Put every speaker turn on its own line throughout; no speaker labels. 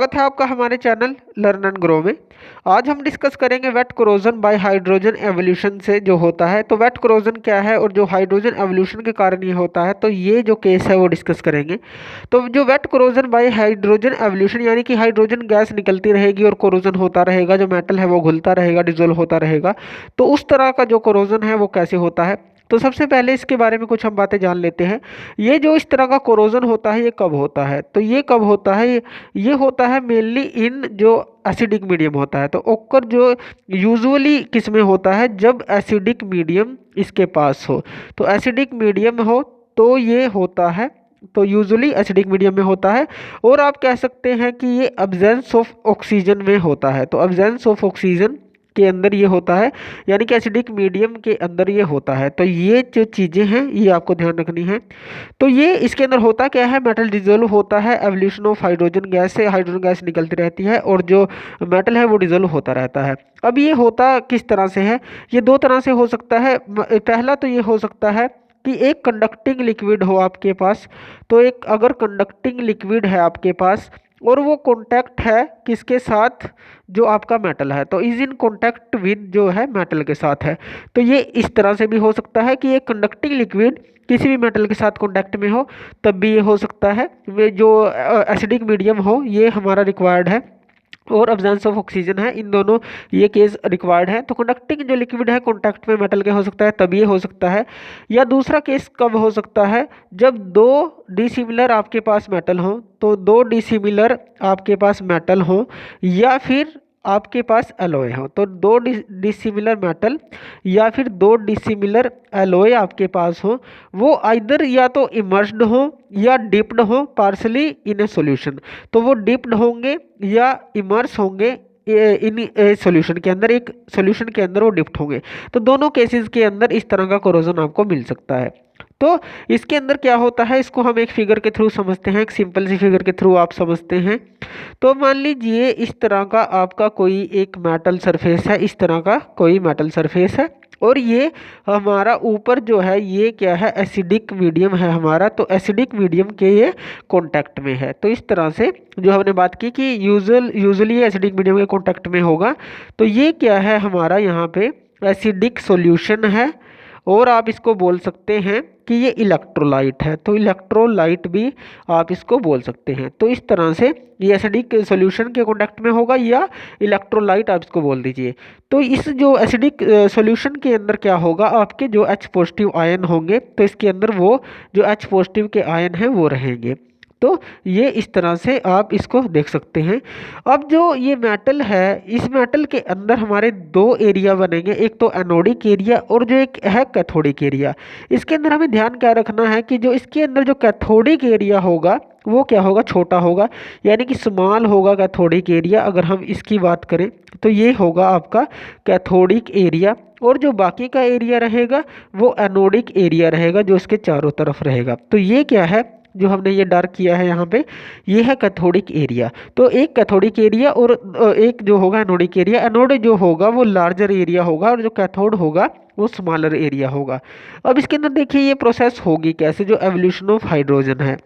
स्वागत है आपका हमारे चैनल लर्न एंड ग्रो में। आज हम डिस्कस करेंगे wet corrosion by hydrogen evolution से जो होता है। तो वेट कोरोजन क्या है और जो हाइड्रोजन एवोल्यूशन के कारण ये होता है, तो ये जो केस है वो डिस्कस करेंगे। तो जो wet corrosion by hydrogen evolution यानी कि हाइड्रोजन गैस निकलती रहेगी और कोरोजन होता रहेगा, जो मेटल है वो घुलता रहेगा, डिजोल्व होता रहेगा। तो उस तरह का जो कोरोजन है वो कैसे होता है, तो सबसे पहले इसके बारे में कुछ हम बातें जान लेते हैं। ये जो इस तरह का कोरोजन होता है ये कब होता है, तो ये कब होता है, ये होता है मेनली इन जो एसिडिक मीडियम होता है। तो ओकर जो यूजुअली किस में होता है, जब एसिडिक मीडियम इसके पास हो, तो एसिडिक मीडियम हो तो ये होता है, तो यूजुअली एसिडिक मीडियम में होता है। और आप कह सकते हैं कि ये अब्जेंस ऑफ ऑक्सीजन में होता है, तो अब्जेंस ऑफ ऑक्सीजन के अंदर ये होता है, यानी कि एसिडिक मीडियम के अंदर ये होता है। तो ये जो चीज़ें हैं ये आपको ध्यान रखनी है। तो ये इसके अंदर होता क्या है, मेटल डिजोल्व होता है, एवोल्यूशन ऑफ हाइड्रोजन गैस से हाइड्रोजन गैस निकलती रहती है और जो मेटल है वो डिजोल्व होता रहता है। अब ये होता किस तरह से है, ये दो तरह से हो सकता है। पहला तो ये हो सकता है कि एक कंडक्टिंग लिक्विड हो आपके पास। तो एक अगर कंडक्टिंग लिक्विड है आपके पास और वो कॉन्टैक्ट है किसके साथ, जो आपका मेटल है, तो इज इन कॉन्टैक्ट विद जो है मेटल के साथ है। तो ये इस तरह से भी हो सकता है कि एक कंडक्टिंग लिक्विड किसी भी मेटल के साथ कॉन्टैक्ट में हो, तब भी ये हो सकता है। वे जो एसिडिक मीडियम हो ये हमारा रिक्वायर्ड है और अब्जेंस ऑफ ऑक्सीजन है, इन दोनों ये केस रिक्वायर्ड है। तो कंडक्टिंग जो लिक्विड है कॉन्टैक्ट में मेटल के हो सकता है, तब ये हो सकता है। या दूसरा केस कब हो सकता है, जब दो डिसिमिलर आपके पास मेटल हो, तो दो डिसिमिलर आपके पास मेटल हो या फिर आपके पास एलॉय हो। तो दो डिसिमिलर मेटल या फिर दो डिसिमिलर एलॉय आपके पास हो, वो आइदर या तो इमर्स्ड हो या डिप्ड हो पार्सली इन ए सॉल्यूशन। तो वो डिप्ड होंगे या इमर्स होंगे इन सॉल्यूशन के अंदर, एक सॉल्यूशन के अंदर वो डिप्ट होंगे। तो दोनों केसेस के अंदर इस तरह का कोरोजन आपको मिल सकता है। तो इसके अंदर क्या होता है, इसको हम एक फिगर के थ्रू समझते हैं, एक सिंपल सी फिगर के थ्रू आप समझते हैं। तो मान लीजिए इस तरह का आपका कोई एक मेटल सरफेस है, इस तरह का कोई मेटल सरफेस है और ये हमारा ऊपर जो है ये क्या है, एसिडिक मीडियम है हमारा। तो एसिडिक मीडियम के ये कांटेक्ट में है। तो इस तरह से जो हमने बात की कि यूजुअली एसिडिक मीडियम के कांटेक्ट में होगा। तो ये क्या है हमारा यहाँ पे एसिडिक सॉल्यूशन है और आप इसको बोल सकते हैं कि ये इलेक्ट्रोलाइट है। तो इलेक्ट्रोलाइट भी आप इसको बोल सकते हैं। तो इस तरह से ये एसिडिक सॉल्यूशन के कांटेक्ट में होगा या इलेक्ट्रोलाइट आप इसको बोल दीजिए। तो इस जो एसिडिक सॉल्यूशन के अंदर क्या होगा, आपके जो H पॉजिटिव आयन होंगे, तो इसके अंदर वो जो H पॉजिटिव के आयन हैं वो रहेंगे। तो ये इस तरह से आप इसको देख सकते हैं। अब जो ये मेटल है, इस मेटल के अंदर हमारे दो एरिया बनेंगे, एक तो एनोडिक एरिया और जो एक है कैथोडिक एरिया। इसके अंदर हमें ध्यान क्या रखना है कि जो इसके अंदर जो कैथोडिक एरिया होगा वो क्या होगा, छोटा होगा, यानी कि स्मॉल होगा कैथोडिक एरिया। अगर हम इसकी बात करें तो ये होगा आपका कैथोडिक एरिया और जो बाकी का एरिया रहेगा वो एनोडिक एरिया रहेगा, जो इसके चारों तरफ रहेगा। तो ये क्या है, जो हमने ये डार्क किया है यहाँ पे, ये है कैथोडिक एरिया। तो एक कैथोडिक एरिया और एक जो होगा एनोडिक एरिया। एनोड जो होगा वो लार्जर एरिया होगा और जो कैथोड होगा वो स्मॉलर एरिया होगा। अब इसके अंदर देखिए ये प्रोसेस होगी कैसे, जो एवोल्यूशन ऑफ हाइड्रोजन है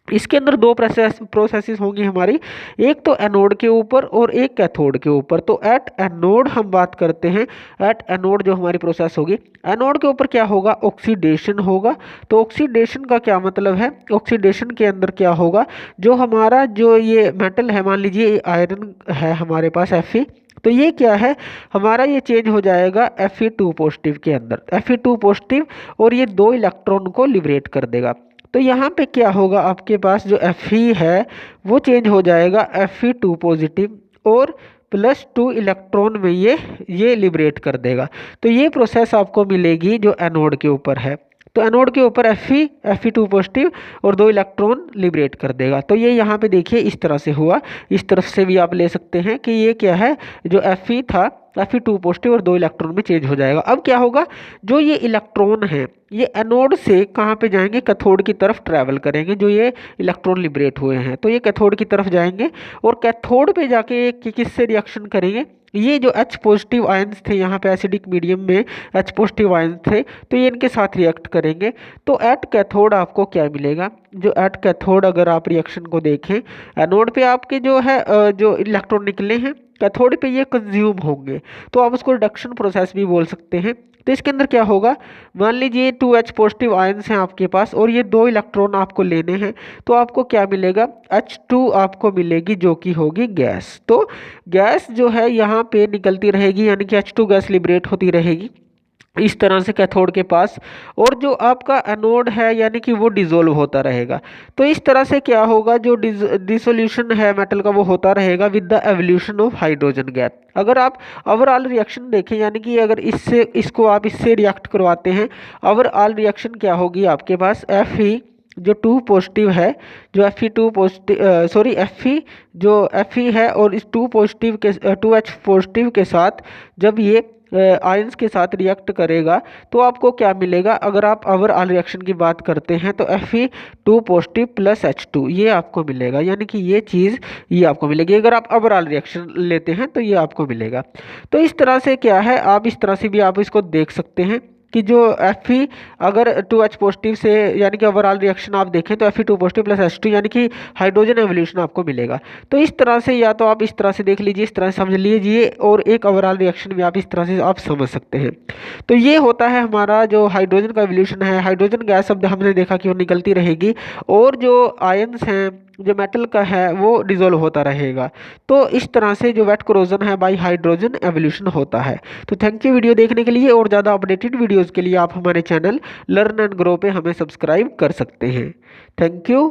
इसके अंदर दो प्रोसेसेस होंगी हमारी, एक तो एनोड के ऊपर और एक कैथोड के ऊपर। तो एट एनोड हम बात करते हैं, एट एनोड जो हमारी प्रोसेस होगी, एनोड के ऊपर क्या होगा, ऑक्सीडेशन होगा। तो ऑक्सीडेशन का क्या मतलब है, ऑक्सीडेशन के अंदर क्या होगा, जो हमारा जो ये मेटल है, मान लीजिए आयरन है हमारे पास Fe, तो ये क्या है हमारा, ये चेंज हो जाएगा Fe2 पॉजिटिव के अंदर, Fe2 पॉजिटिव, और ये दो इलेक्ट्रॉन को लिबरेट कर देगा। तो यहाँ पे क्या होगा, आपके पास जो Fe है वो चेंज हो जाएगा Fe2 पॉजिटिव और +2 इलेक्ट्रॉन में ये लिबरेट कर देगा। तो ये प्रोसेस आपको मिलेगी जो एनोड के ऊपर है। तो एनोड के ऊपर Fe2 पॉजिटिव और दो इलेक्ट्रॉन लिबरेट कर देगा। तो ये यहाँ पे देखिए इस तरह से हुआ, इस तरफ से भी आप ले सकते हैं कि ये क्या है, जो Fe था Fe2 पॉजिटिव और 2 इलेक्ट्रॉन में चेंज हो जाएगा। अब क्या होगा, जो ये इलेक्ट्रॉन है ये एनोड से कहाँ पे जाएंगे, कैथोड की तरफ ट्रैवल करेंगे। जो ये इलेक्ट्रॉन लिबरेट हुए हैं तो ये कैथोड की तरफ जाएंगे और कैथोड पे जाके ये किससे रिएक्शन करेंगे, ये जो H पॉजिटिव आयंस थे यहाँ पे एसिडिक मीडियम में H पॉजिटिव आयंस थे तो ये इनके साथ रिएक्ट करेंगे। तो एट कैथोड आपको क्या मिलेगा, जो एट कैथोड अगर आप रिएक्शन को देखें, एनोड पे आपके जो है जो इलेक्ट्रॉन निकले हैं कैथोड पे ये कंज्यूम होंगे, तो आप उसको रिडक्शन प्रोसेस भी बोल सकते हैं। तो इसके अंदर क्या होगा, मान लीजिए 2H पॉजिटिव आयंस हैं आपके पास और ये 2 इलेक्ट्रॉन आपको लेने हैं, तो आपको क्या मिलेगा, H2 आपको मिलेगी जो कि होगी गैस। तो गैस जो है यहाँ पे निकलती रहेगी, यानी कि H2 गैस लिबरेट होती रहेगी इस तरह से कैथोड के पास, और जो आपका एनोड है यानी कि वो डिसोल्व होता रहेगा। तो इस तरह से क्या होगा, जो डिसोल्यूशन है मेटल का वो होता रहेगा with the evolution of hydrogen gas. अगर आप ओवरऑल रिएक्शन देखें, यानी कि अगर इसको आप इससे रिएक्ट करवाते हैं, ओवरऑल रिएक्शन क्या होगी आपके पास, Fe जो 2 पॉजिटिव है, जो Fe2 पॉजिटिव Fe जो Fe है और इस 2 पॉजिटिव के 2H पॉजिटिव के साथ जब ये आयंस के साथ रिएक्ट करेगा तो आपको क्या मिलेगा, अगर आप ओवरऑल रिएक्शन की बात करते हैं तो Fe2 पॉजिटिव प्लस H2 ये आपको मिलेगा, यानी कि ये चीज़ ये आपको मिलेगी। अगर आप ओवरऑल रिएक्शन लेते हैं तो ये आपको मिलेगा। तो इस तरह से क्या है, आप इस तरह से भी आप इसको देख सकते हैं कि जो Fe अगर 2H पॉजिटिव से, यानी कि ओवरऑल रिएक्शन आप देखें तो Fe2 पॉजिटिव प्लस H2 यानी कि हाइड्रोजन एवोल्यूशन आपको मिलेगा। तो इस तरह से या तो आप इस तरह से देख लीजिए, इस तरह से समझ लीजिए, और एक ओवरऑल रिएक्शन भी आप इस तरह से आप समझ सकते हैं। तो ये होता है हमारा जो हाइड्रोजन का एवोल्यूशन है। हाइड्रोजन गैस अब हमने देखा कि वो निकलती रहेगी और जो आयंस हैं जो मेटल का है वो डिसॉल्व होता रहेगा। तो इस तरह से जो वेट कोरोजन है बाय हाइड्रोजन एवोल्यूशन होता है। तो थैंक यू वीडियो देखने के लिए, और ज़्यादा अपडेटेड वीडियोज़ के लिए आप हमारे चैनल लर्न एंड ग्रो पे हमें सब्सक्राइब कर सकते हैं। Thank you.